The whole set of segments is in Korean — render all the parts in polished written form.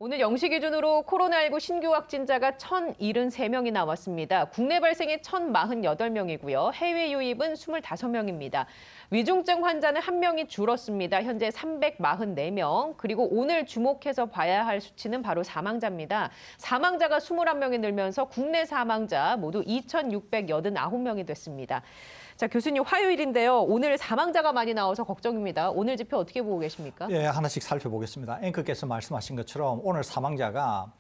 오늘 0시 기준으로 코로나19 신규 확진자가 1,073명이 나왔습니다. 국내 발생이 1,048명이고요. 해외 유입은 25명입니다. 위중증 환자는 1명이 줄었습니다. 현재 344명. 그리고 오늘 주목해서 봐야 할 수치는 바로 사망자입니다. 사망자가 21명이 늘면서 국내 사망자 모두 2,689명이 됐습니다. 자, 교수님, 화요일인데요. 오늘 사망자가 많이 나와서 걱정입니다. 오늘 지표 어떻게 보고 계십니까? 예, 하나씩 살펴보겠습니다. 앵커께서 말씀하신 것처럼 오늘 사망자가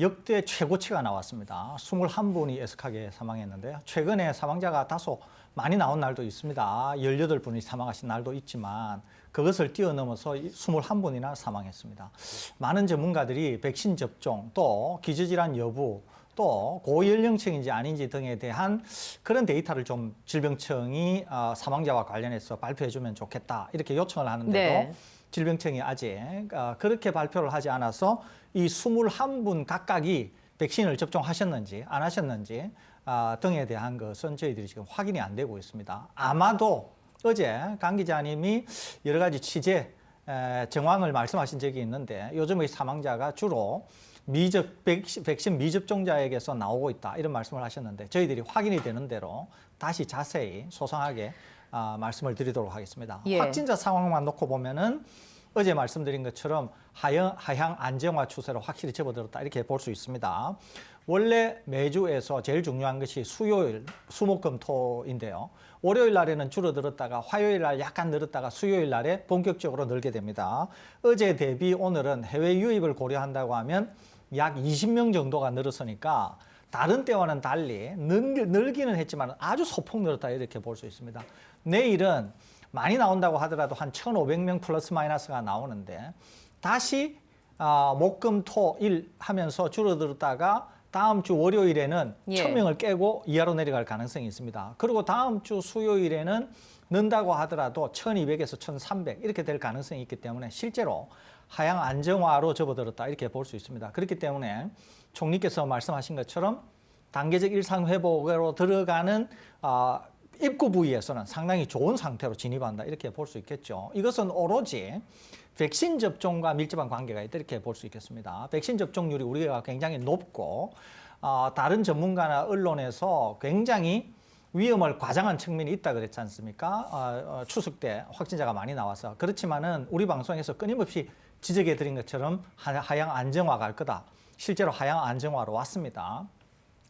역대 최고치가 나왔습니다. 21분이 애석하게 사망했는데요. 최근에 사망자가 다소 많이 나온 날도 있습니다. 18분이 사망하신 날도 있지만 그것을 뛰어넘어서 21분이나 사망했습니다. 많은 전문가들이 백신 접종, 또 기저질환 여부, 또 고연령층인지 아닌지 등에 대한 그런 데이터를 좀 질병청이 사망자와 관련해서 발표해주면 좋겠다 이렇게 요청을 하는데도 네. 질병청이 아직 그렇게 발표를 하지 않아서 이 21분 각각이 백신을 접종하셨는지 안 하셨는지 등에 대한 것은 저희들이 지금 확인이 안 되고 있습니다. 아마도 어제 강 기자님이 여러 가지 취재 정황을 말씀하신 적이 있는데 요즘의 사망자가 주로 백신 미접종자에게서 나오고 있다 이런 말씀을 하셨는데 저희들이 확인이 되는 대로 다시 자세히 소상하게 말씀을 드리도록 하겠습니다. 예. 확진자 상황만 놓고 보면은 어제 말씀드린 것처럼 하향 안정화 추세로 확실히 접어들었다 이렇게 볼 수 있습니다. 원래 매주에서 제일 중요한 것이 수요일, 수목금토인데요. 월요일 날에는 줄어들었다가 화요일 날 약간 늘었다가 수요일 날에 본격적으로 늘게 됩니다. 어제 대비 오늘은 해외 유입을 고려한다고 하면 약 20명 정도가 늘었으니까 다른 때와는 달리 늘기는 했지만 아주 소폭 늘었다 이렇게 볼 수 있습니다. 내일은 많이 나온다고 하더라도 한 1,500명 플러스 마이너스가 나오는데 다시 목금토일 하면서 줄어들었다가 다음 주 월요일에는 1,000명을 깨고 이하로 내려갈 가능성이 있습니다. 그리고 다음 주 수요일에는 는다고 하더라도 1,200에서 1,300 이렇게 될 가능성이 있기 때문에 실제로 하향 안정화로 접어들었다 이렇게 볼 수 있습니다. 그렇기 때문에 총리께서 말씀하신 것처럼 단계적 일상 회복으로 들어가는 입구 부위에서는 상당히 좋은 상태로 진입한다 이렇게 볼 수 있겠죠. 이것은 오로지 백신 접종과 밀접한 관계가 있다 이렇게 볼 수 있겠습니다. 백신 접종률이 우리가 굉장히 높고 다른 전문가나 언론에서 굉장히 위험을 과장한 측면이 있다 그랬지 않습니까? 추석 때 확진자가 많이 나와서. 그렇지만은 우리 방송에서 끊임없이 지적해 드린 것처럼 하향 안정화 갈 거다. 실제로 하향 안정화로 왔습니다.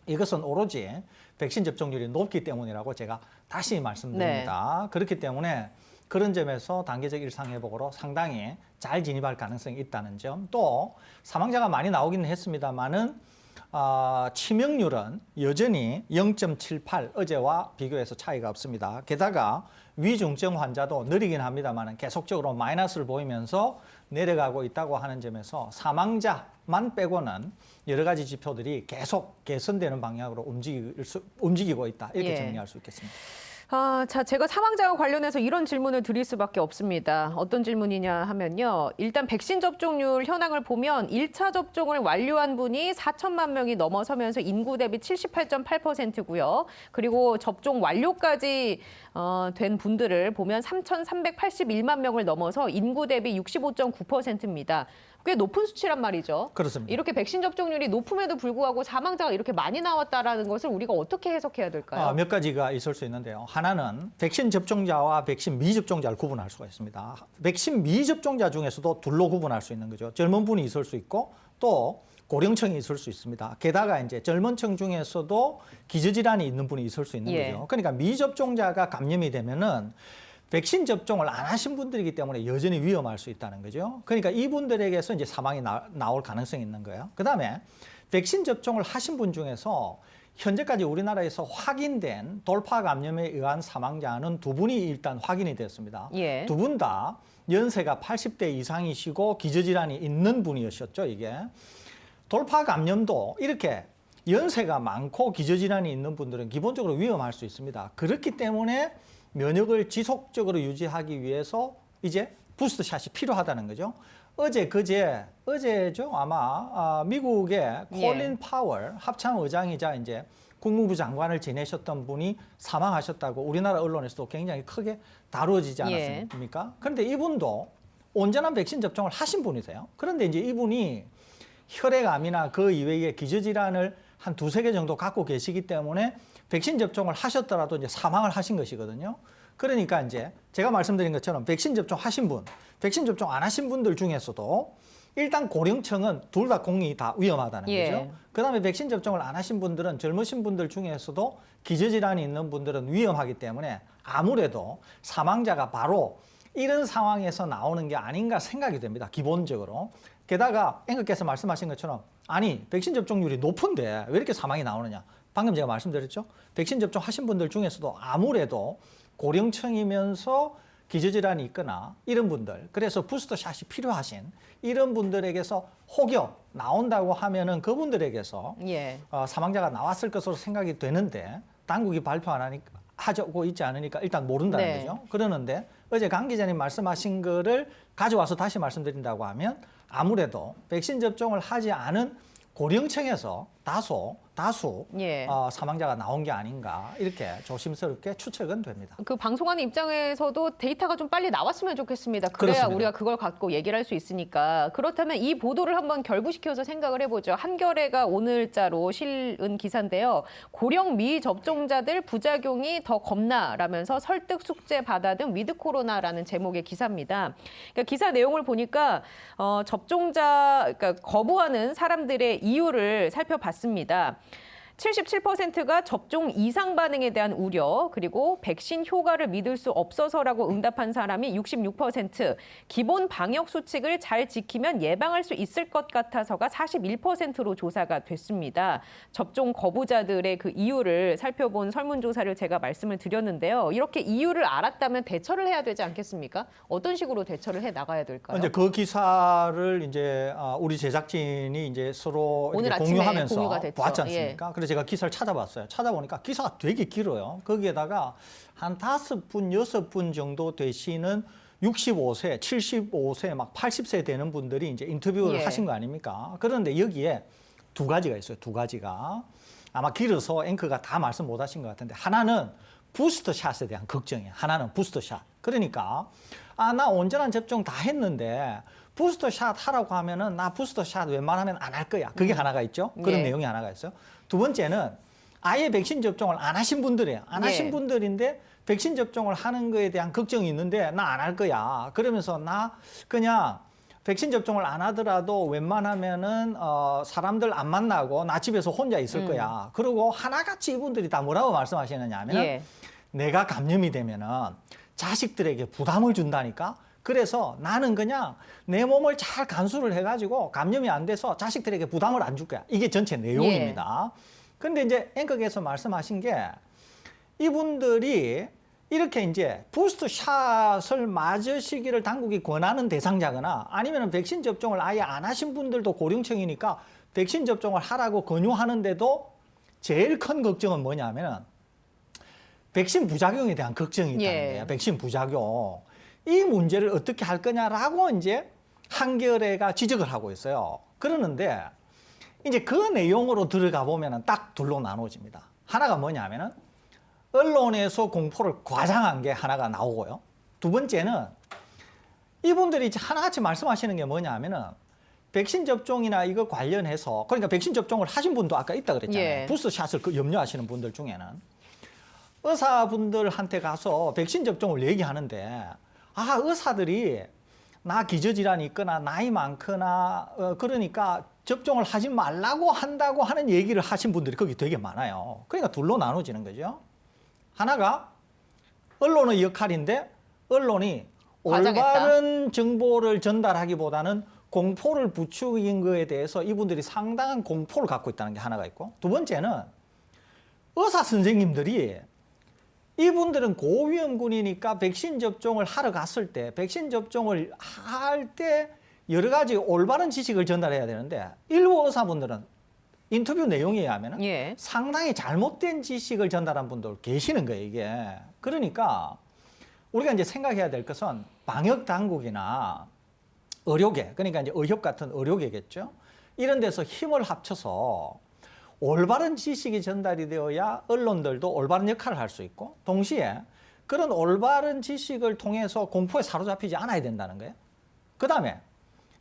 이것은 오로지 백신 접종률이 높기 때문이라고 제가 다시 말씀드립니다. 네. 그렇기 때문에 그런 점에서 단계적 일상회복으로 상당히 잘 진입할 가능성이 있다는 점. 또 사망자가 많이 나오기는 했습니다만은 치명률은 여전히 0.78 어제와 비교해서 차이가 없습니다. 게다가 위중증 환자도 느리긴 합니다만 계속적으로 마이너스를 보이면서 내려가고 있다고 하는 점에서 사망자만 빼고는 여러 가지 지표들이 계속 개선되는 방향으로 움직이고 있다. 이렇게 정리할 수 있겠습니다. 자, 제가 사망자와 관련해서 이런 질문을 드릴 수밖에 없습니다. 어떤 질문이냐 하면요. 일단 백신 접종률 현황을 보면 1차 접종을 완료한 분이 4천만 명이 넘어서면서 인구 대비 78.8%고요. 그리고 접종 완료까지 된 분들을 보면 3,381만 명을 넘어서 인구 대비 65.9%입니다. 꽤 높은 수치란 말이죠. 그렇습니다. 이렇게 백신 접종률이 높음에도 불구하고 사망자가 이렇게 많이 나왔다라는 것을 우리가 어떻게 해석해야 될까요? 몇 가지가 있을 수 있는데요. 하나는 백신 접종자와 백신 미접종자를 구분할 수가 있습니다. 백신 미접종자 중에서도 둘로 구분할 수 있는 거죠. 젊은 분이 있을 수 있고 또 고령층이 있을 수 있습니다. 게다가 이제 젊은 층 중에서도 기저질환이 있는 분이 있을 수 있는 거죠. 그러니까 미접종자가 감염이 되면은 백신 접종을 안 하신 분들이기 때문에 여전히 위험할 수 있다는 거죠. 그러니까 이분들에게서 이제 사망이 나올 가능성이 있는 거예요. 그다음에 백신 접종을 하신 분 중에서 현재까지 우리나라에서 확인된 돌파 감염에 의한 사망자는 2분이 일단 확인이 됐습니다. 2분 다 연세가 80대 이상이시고 기저질환이 있는 분이셨죠, 이게. 돌파 감염도 이렇게 연세가 많고 기저질환이 있는 분들은 기본적으로 위험할 수 있습니다. 그렇기 때문에 면역을 지속적으로 유지하기 위해서 이제 부스트샷이 필요하다는 거죠. 어제죠 아마 미국의 콜린 파월 합참의장이자 이제 국무부 장관을 지내셨던 분이 사망하셨다고 우리나라 언론에서도 굉장히 크게 다루어지지 않았습니까? 그런데 이분도 온전한 백신 접종을 하신 분이세요. 그런데 이제 이분이 혈액암이나 그 이외의 기저질환을 한 두세 개 정도 갖고 계시기 때문에 백신 접종을 하셨더라도 이제 사망을 하신 것이거든요. 그러니까 이제 제가 말씀드린 것처럼 백신 접종 하신 분, 백신 접종 안 하신 분들 중에서도 일단 고령층은 둘 다 공이 다 위험하다는 거죠. 그다음에 백신 접종을 안 하신 분들은 젊으신 분들 중에서도 기저질환이 있는 분들은 위험하기 때문에 아무래도 사망자가 바로 이런 상황에서 나오는 게 아닌가 생각이 됩니다. 기본적으로. 게다가 앵커께서 말씀하신 것처럼 아니 백신 접종률이 높은데 왜 이렇게 사망이 나오느냐. 방금 제가 말씀드렸죠. 백신 접종하신 분들 중에서도 아무래도 고령층이면서 기저질환이 있거나 이런 분들, 그래서 부스터샷이 필요하신 이런 분들에게서 혹여 나온다고 하면은 그분들에게서 사망자가 나왔을 것으로 생각이 되는데 당국이 발표 안 하니까 하고 있지 않으니까 일단 모른다는 거죠. 그러는데 어제 강 기자님 말씀하신 거를 가져와서 다시 말씀드린다고 하면 아무래도 백신 접종을 하지 않은 고령층에서 다수 사망자가 나온 게 아닌가 이렇게 조심스럽게 추측은 됩니다. 그 방송하는 입장에서도 데이터가 좀 빨리 나왔으면 좋겠습니다. 그래야 그렇습니다. 우리가 그걸 갖고 얘기를 할 수 있으니까. 그렇다면 이 보도를 한번 결부시켜서 생각을 해보죠. 한겨레가 오늘자로 실은 기사인데요. 고령 미접종자들 부작용이 더 겁나라면서 설득 숙제 받아든 위드 코로나라는 제목의 기사입니다. 그러니까 기사 내용을 보니까 그러니까 거부하는 사람들의 이유를 살펴봤습니다. 77%가 접종 이상 반응에 대한 우려, 그리고 백신 효과를 믿을 수 없어서라고 응답한 사람이 66%, 기본 방역 수칙을 잘 지키면 예방할 수 있을 것 같아서가 41%로 조사가 됐습니다. 접종 거부자들의 그 이유를 살펴본 설문조사를 제가 말씀을 드렸는데요. 이렇게 이유를 알았다면 대처를 해야 되지 않겠습니까? 어떤 식으로 대처를 해 나가야 될까요? 이제 그 기사를 이제 우리 제작진이 이제 서로 오늘 이렇게 아침에 공유하면서 공유가 됐죠. 봤지 않습니까? 그래서 제가 기사를 찾아봤어요. 찾아보니까 기사가 되게 길어요. 거기에다가 한 5분, 6분 정도 되시는 65세, 75세, 막 80세 되는 분들이 이제 인터뷰를 하신 거 아닙니까? 그런데 여기에 두 가지가 있어요. 두 가지가. 아마 길어서 앵커가 다 말씀 못 하신 것 같은데 하나는 부스터샷에 대한 걱정이에요. 하나는 부스터샷. 그러니까 나 온전한 접종 다 했는데 부스터샷 하라고 하면은 나 부스터샷 웬만하면 안 할 거야. 그게 하나가 있죠. 그런 내용이 하나가 있어요. 두 번째는 아예 백신 접종을 안 하신 분들이에요. 안 하신 분들인데 백신 접종을 하는 거에 대한 걱정이 있는데 나 안 할 거야. 그러면서 나 그냥 백신 접종을 안 하더라도 웬만하면은 사람들 안 만나고 나 집에서 혼자 있을 거야. 그리고 하나같이 이분들이 다 뭐라고 말씀하시느냐 하면은 내가 감염이 되면은 자식들에게 부담을 준다니까. 그래서 나는 그냥 내 몸을 잘 간수를 해가지고 감염이 안 돼서 자식들에게 부담을 안 줄 거야. 이게 전체 내용입니다. 그런데 이제 앵커께서 말씀하신 게 이분들이 이렇게 이제 부스터 샷을 맞으시기를 당국이 권하는 대상자거나 아니면 백신 접종을 아예 안 하신 분들도 고령층이니까 백신 접종을 하라고 권유하는데도 제일 큰 걱정은 뭐냐면은 백신 부작용에 대한 걱정이 있다는 거예요. 백신 부작용. 이 문제를 어떻게 할 거냐라고 이제 한겨레가 지적을 하고 있어요. 그러는데 이제 그 내용으로 들어가 보면은 딱 둘로 나눠집니다. 하나가 뭐냐면은 언론에서 공포를 과장한 게 하나가 나오고요. 두 번째는 이분들이 하나같이 말씀하시는 게 뭐냐면은 백신 접종이나 이거 관련해서 그러니까 백신 접종을 하신 분도 아까 있다 그랬잖아요. 부스터샷을 염려하시는 분들 중에는 의사분들한테 가서 백신 접종을 얘기하는데 의사들이 나 기저질환이 있거나 나이 많거나 그러니까 접종을 하지 말라고 한다고 하는 얘기를 하신 분들이 거기 되게 많아요. 그러니까 둘로 나눠지는 거죠. 하나가 언론의 역할인데 언론이 과장했다. 올바른 정보를 전달하기보다는 공포를 부추긴 거에 대해서 이분들이 상당한 공포를 갖고 있다는 게 하나가 있고 두 번째는 의사 선생님들이 이분들은 고위험군이니까 백신 접종을 하러 갔을 때 백신 접종을 할 때 여러 가지 올바른 지식을 전달해야 되는데 일부 의사분들은 인터뷰 내용에 의하면 상당히 잘못된 지식을 전달한 분들 계시는 거예요, 이게. 그러니까 우리가 이제 생각해야 될 것은 방역 당국이나 의료계, 그러니까 이제 의협 같은 의료계겠죠. 이런 데서 힘을 합쳐서 올바른 지식이 전달이 되어야 언론들도 올바른 역할을 할 수 있고 동시에 그런 올바른 지식을 통해서 공포에 사로잡히지 않아야 된다는 거예요. 그다음에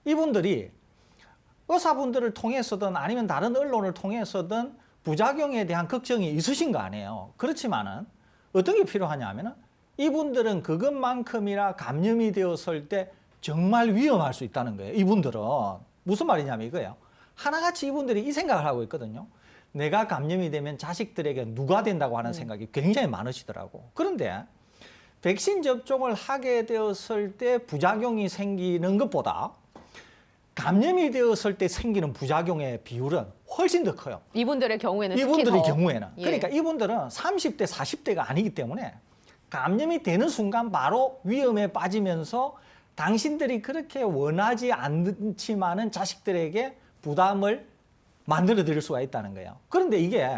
이분들이 의사분들을 통해서든 아니면 다른 언론을 통해서든 부작용에 대한 걱정이 있으신 거 아니에요. 그렇지만은 어떤 게 필요하냐 하면은 이분들은 그것만큼이나 감염이 되었을 때 정말 위험할 수 있다는 거예요. 이분들은 무슨 말이냐면 이거예요. 하나같이 이분들이 이 생각을 하고 있거든요. 내가 감염이 되면 자식들에게 누가 된다고 하는 생각이 굉장히 많으시더라고. 그런데 백신 접종을 하게 되었을 때 부작용이 생기는 것보다 감염이 되었을 때 생기는 부작용의 비율은 훨씬 더 커요. 이분들의 경우에는 특히 이분들의 더. 경우에는. 예. 그러니까 이분들은 30대, 40대가 아니기 때문에 감염이 되는 순간 바로 위험에 빠지면서 당신들이 그렇게 원하지 않지만은 자식들에게 부담을 만들어 드릴 수가 있다는 거예요. 그런데 이게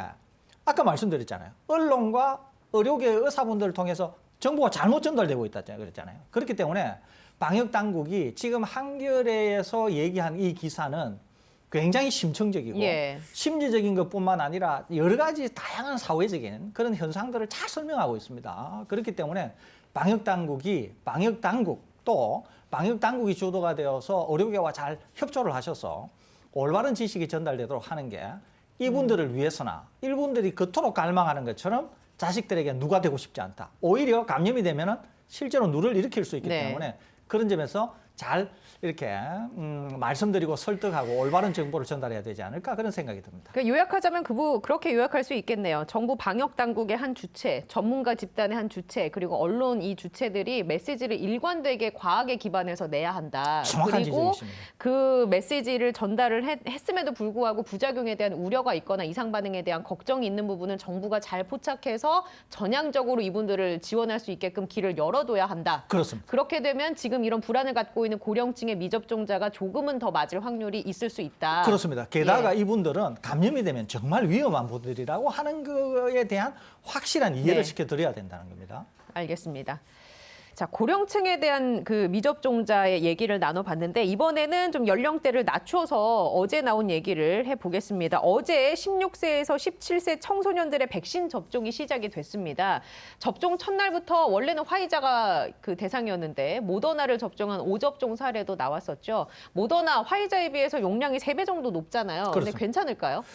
아까 말씀드렸잖아요. 언론과 의료계 의사분들을 통해서 정보가 잘못 전달되고 있다고 그랬잖아요. 그렇기 때문에 방역 당국이 지금 한겨레에서 얘기한 이 기사는 굉장히 심층적이고 예. 심리적인 것뿐만 아니라 여러 가지 다양한 사회적인 그런 현상들을 잘 설명하고 있습니다. 그렇기 때문에 방역 당국이 주도가 되어서 의료계와 잘 협조를 하셔서 올바른 지식이 전달되도록 하는 게 이분들을 위해서나 이분들이 그토록 갈망하는 것처럼 자식들에게 누가 되고 싶지 않다. 오히려 감염이 되면은 실제로 누를 일으킬 수 있기 네. 때문에 그런 점에서 잘 이렇게 말씀드리고 설득하고 올바른 정보를 전달해야 되지 않을까 그런 생각이 듭니다. 그러니까 요약하자면 그렇게 요약할 수 있겠네요. 정부 방역 당국의 한 주체, 전문가 집단의 한 주체, 그리고 언론 이 주체들이 메시지를 일관되게 과학에 기반해서 내야 한다. 정확한 그리고 지적이십니다. 그 메시지를 전달을 했음에도 불구하고 부작용에 대한 우려가 있거나 이상 반응에 대한 걱정이 있는 부분은 정부가 잘 포착해서 전향적으로 이분들을 지원할 수 있게끔 길을 열어둬야 한다. 그렇습니다. 그렇게 되면 지금 이런 불안을 갖고 있는 고령층의 미접종자가 조금은 더 맞을 확률이 있을 수 있다. 그렇습니다. 게다가 예. 이분들은 감염이 되면 정말 위험한 분들이라고 하는 거에 대한 확실한 이해를 네. 시켜드려야 된다는 겁니다. 알겠습니다. 자, 고령층에 대한 그 미접종자의 얘기를 나눠봤는데 이번에는 좀 연령대를 낮춰서 어제 나온 얘기를 해보겠습니다. 어제 16세에서 17세 청소년들의 백신 접종이 시작이 됐습니다. 접종 첫날부터 원래는 화이자가 그 대상이었는데 모더나를 접종한 5접종 사례도 나왔었죠. 모더나 화이자에 비해서 용량이 3배 정도 높잖아요. 근데 그렇습니다. 괜찮을까요?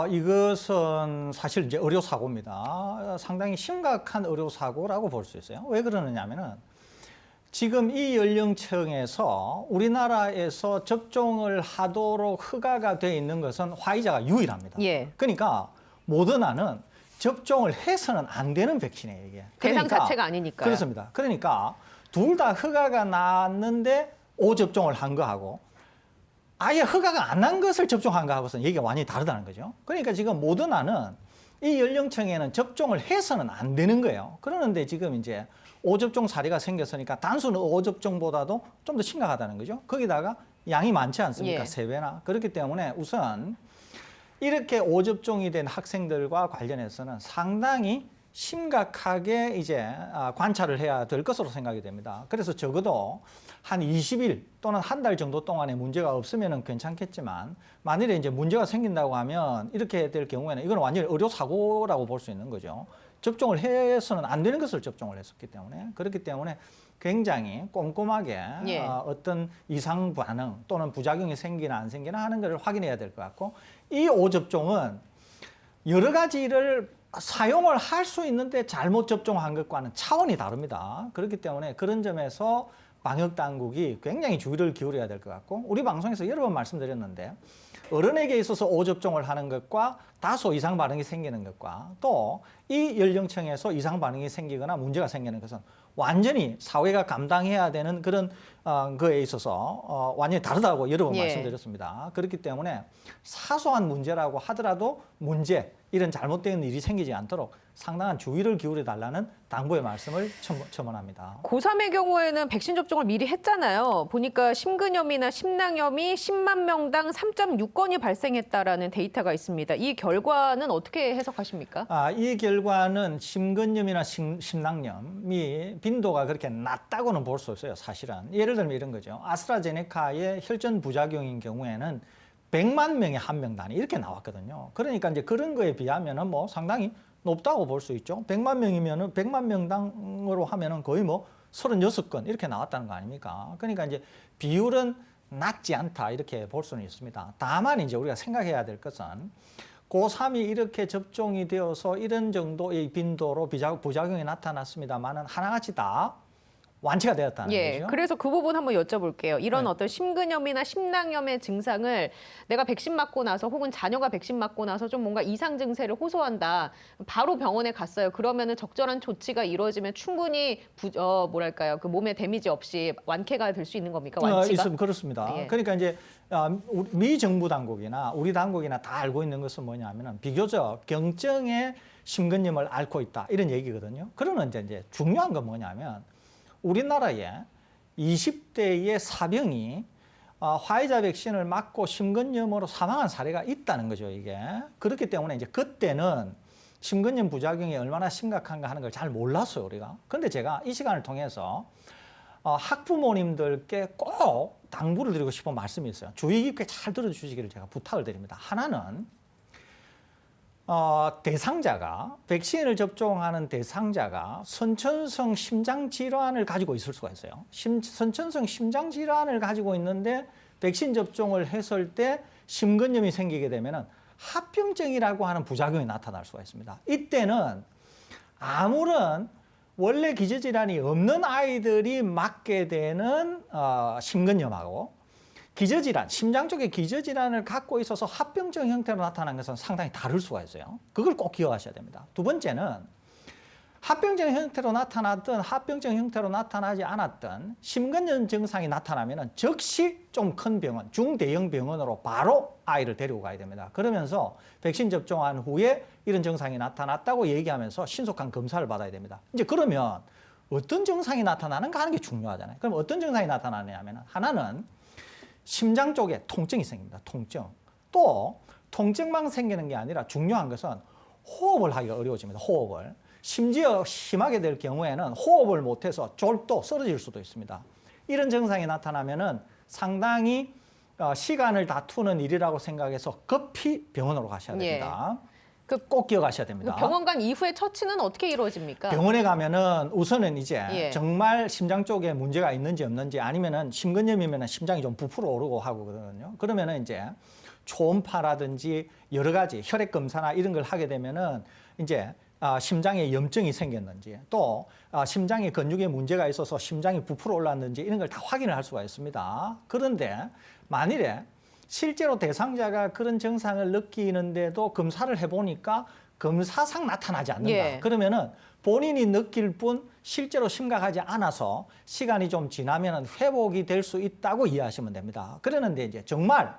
이것은 사실 이제 의료 사고입니다. 상당히 심각한 의료 사고라고 볼 수 있어요. 왜 그러느냐면은 지금 이 연령층에서 우리나라에서 접종을 하도록 허가가 돼 있는 것은 화이자가 유일합니다. 예. 그러니까 모더나는 접종을 해서는 안 되는 백신이에요, 이게. 대상 그러니까, 자체가 아니니까요. 그렇습니다. 그러니까 둘 다 허가가 났는데 5접종을 한 거하고 아예 허가가 안 난 것을 접종한 거하고서는 얘기가 완전히 다르다는 거죠. 그러니까 지금 모더나는 이 연령층에는 접종을 해서는 안 되는 거예요. 그러는데 지금 이제 5접종 사례가 생겼으니까 단순 5접종보다도 좀 더 심각하다는 거죠. 거기다가 양이 많지 않습니까? 예. 3배나. 그렇기 때문에 우선 이렇게 5접종이 된 학생들과 관련해서는 상당히 심각하게 이제 관찰을 해야 될 것으로 생각이 됩니다. 그래서 적어도 한 20일 또는 한 달 정도 동안에 문제가 없으면 괜찮겠지만 만일에 이제 문제가 생긴다고 하면 이렇게 될 경우에는 이건 완전히 의료 사고라고 볼 수 있는 거죠. 접종을 해서는 안 되는 것을 접종을 했었기 때문에 그렇기 때문에 굉장히 꼼꼼하게 예. 어떤 이상 반응 또는 부작용이 생기나 안 생기나 하는 것을 확인해야 될 것 같고 이 5접종은 여러 가지를 사용을 할 수 있는데 잘못 접종한 것과는 차원이 다릅니다. 그렇기 때문에 그런 점에서 방역 당국이 굉장히 주의를 기울여야 될 것 같고 우리 방송에서 여러 번 말씀드렸는데 어른에게 있어서 5접종을 하는 것과 다소 이상 반응이 생기는 것과 또 이 연령층에서 이상 반응이 생기거나 문제가 생기는 것은 완전히 사회가 감당해야 되는 그런 거에 있어서 완전히 다르다고 여러 번 예. 말씀드렸습니다. 그렇기 때문에 사소한 문제라고 하더라도 이런 잘못된 일이 생기지 않도록 상당한 주의를 기울여 달라는 당부의 말씀을 첨언합니다. 고3의 경우에는 백신 접종을 미리 했잖아요. 보니까 심근염이나 심낭염이 10만 명당 3.6건이 발생했다라는 데이터가 있습니다. 이 결과는 어떻게 해석하십니까? 이 결과는 심근염이나 심낭염이 빈도가 그렇게 낮다고는 볼 수 없어요, 사실은. 예를 들면 이런 거죠. 아스트라제네카의 혈전 부작용인 경우에는 100만 명에 한 명 단위 이렇게 나왔거든요. 그러니까 이제 그런 거에 비하면은 뭐 상당히 높다고 볼 수 있죠. 100만 명이면은 100만 명당으로 하면은 거의 뭐 36건 이렇게 나왔다는 거 아닙니까? 그러니까 이제 비율은 낮지 않다 이렇게 볼 수는 있습니다. 다만 이제 우리가 생각해야 될 것은 고3이 이렇게 접종이 되어서 이런 정도의 빈도로 부작용이 나타났습니다만은 하나같이 다 완치가 되었다는 예, 거죠. 그래서 그 부분 한번 여쭤볼게요. 이런 네. 어떤 심근염이나 심낭염의 증상을 내가 백신 맞고 나서 혹은 자녀가 백신 맞고 나서 좀 뭔가 이상 증세를 호소한다. 바로 병원에 갔어요. 그러면은 적절한 조치가 이루어지면 충분히 뭐랄까요? 그 몸에 데미지 없이 완쾌가 될 수 있는 겁니까? 완치가? 있으면 그렇습니다. 예. 그러니까 이제 미 정부 당국이나 우리 당국이나 다 알고 있는 것은 뭐냐면은 비교적 경증의 심근염을 앓고 있다 이런 얘기거든요. 그러는데 이제 중요한 건 뭐냐면 우리나라에 20대의 사병이 화이자 백신을 맞고 심근염으로 사망한 사례가 있다는 거죠, 이게. 그렇기 때문에 이제 그때는 심근염 부작용이 얼마나 심각한가 하는 걸 잘 몰랐어요, 우리가. 근데 제가 이 시간을 통해서 학부모님들께 꼭 당부를 드리고 싶은 말씀이 있어요. 주의 깊게 잘 들어주시기를 제가 부탁을 드립니다. 하나는 대상자가 백신을 접종하는 대상자가 선천성 심장 질환을 가지고 있을 수가 있어요. 선천성 심장 질환을 가지고 있는데 백신 접종을 했을 때 심근염이 생기게 되면은 합병증이라고 하는 부작용이 나타날 수가 있습니다. 이때는 아무런 원래 기저질환이 없는 아이들이 맞게 되는 심근염하고 기저질환, 심장 쪽에 기저질환을 갖고 있어서 합병증 형태로 나타나는 것은 상당히 다를 수가 있어요. 그걸 꼭 기억하셔야 됩니다. 두 번째는 합병증 형태로 나타났든 합병증 형태로 나타나지 않았든 심근염 증상이 나타나면 즉시 좀 큰 병원, 중대형 병원으로 바로 아이를 데리고 가야 됩니다. 그러면서 백신 접종한 후에 이런 증상이 나타났다고 얘기하면서 신속한 검사를 받아야 됩니다. 이제 그러면 어떤 증상이 나타나는가 하는 게 중요하잖아요. 그럼 어떤 증상이 나타나냐면 하나는 심장 쪽에 통증이 생깁니다. 통증. 또 통증만 생기는 게 아니라 중요한 것은 호흡을 하기가 어려워집니다. 호흡을. 심지어 심하게 될 경우에는 호흡을 못해서 졸도 쓰러질 수도 있습니다. 이런 증상이 나타나면은 상당히 시간을 다투는 일이라고 생각해서 급히 병원으로 가셔야 됩니다. 꼭 기억하셔야 됩니다. 병원 간 이후에 처치는 어떻게 이루어집니까? 병원에 가면은 우선은 이제 예. 정말 심장 쪽에 문제가 있는지 없는지 아니면은 심근염이면은 심장이 좀 부풀어 오르고 하거든요. 그러면은 이제 초음파라든지 여러 가지 혈액 검사나 이런 걸 하게 되면은 이제 심장에 염증이 생겼는지 또 심장에 근육에 문제가 있어서 심장이 부풀어 올랐는지 이런 걸 다 확인을 할 수가 있습니다. 그런데 만일에 실제로 대상자가 그런 증상을 느끼는데도 검사를 해보니까 검사상 나타나지 않는다. 예. 그러면은 본인이 느낄 뿐 실제로 심각하지 않아서 시간이 좀 지나면 회복이 될 수 있다고 이해하시면 됩니다. 그러는데 이제 정말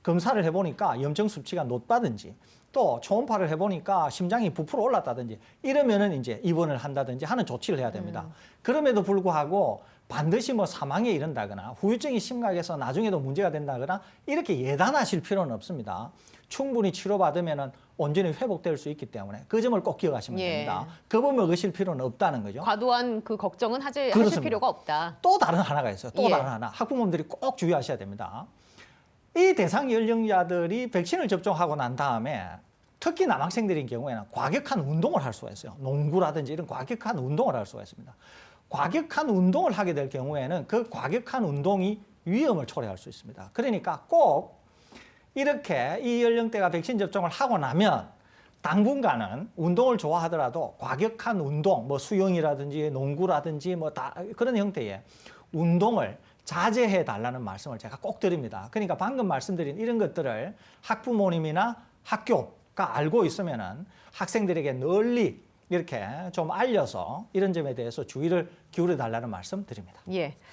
검사를 해보니까 염증 수치가 높다든지 또 초음파를 해보니까 심장이 부풀어 올랐다든지 이러면은 이제 입원을 한다든지 하는 조치를 해야 됩니다. 그럼에도 불구하고 반드시 뭐 사망에 이른다거나 후유증이 심각해서 나중에도 문제가 된다거나 이렇게 예단하실 필요는 없습니다. 충분히 치료받으면은 온전히 회복될 수 있기 때문에 그 점을 꼭 기억하시면 예. 됩니다. 겁을 먹으실 필요는 없다는 거죠. 과도한 그 걱정은 하실 그렇습니다. 필요가 없다. 또 다른 하나가 있어요. 또 예. 다른 하나. 학부모님들이 꼭 주의하셔야 됩니다. 이 대상 연령자들이 백신을 접종하고 난 다음에 특히 남학생들인 경우에는 과격한 운동을 할 수가 있어요. 농구라든지 이런 과격한 운동을 할 수가 있습니다. 과격한 운동을 하게 될 경우에는 그 과격한 운동이 위험을 초래할 수 있습니다. 그러니까 꼭 이렇게 이 연령대가 백신 접종을 하고 나면 당분간은 운동을 좋아하더라도 과격한 운동, 뭐 수영이라든지 농구라든지 뭐 다 그런 형태의 운동을 자제해 달라는 말씀을 제가 꼭 드립니다. 그러니까 방금 말씀드린 이런 것들을 학부모님이나 학교가 알고 있으면은 학생들에게 널리 이렇게 좀 알려서 이런 점에 대해서 주의를 기울여 달라는 말씀 드립니다. 예.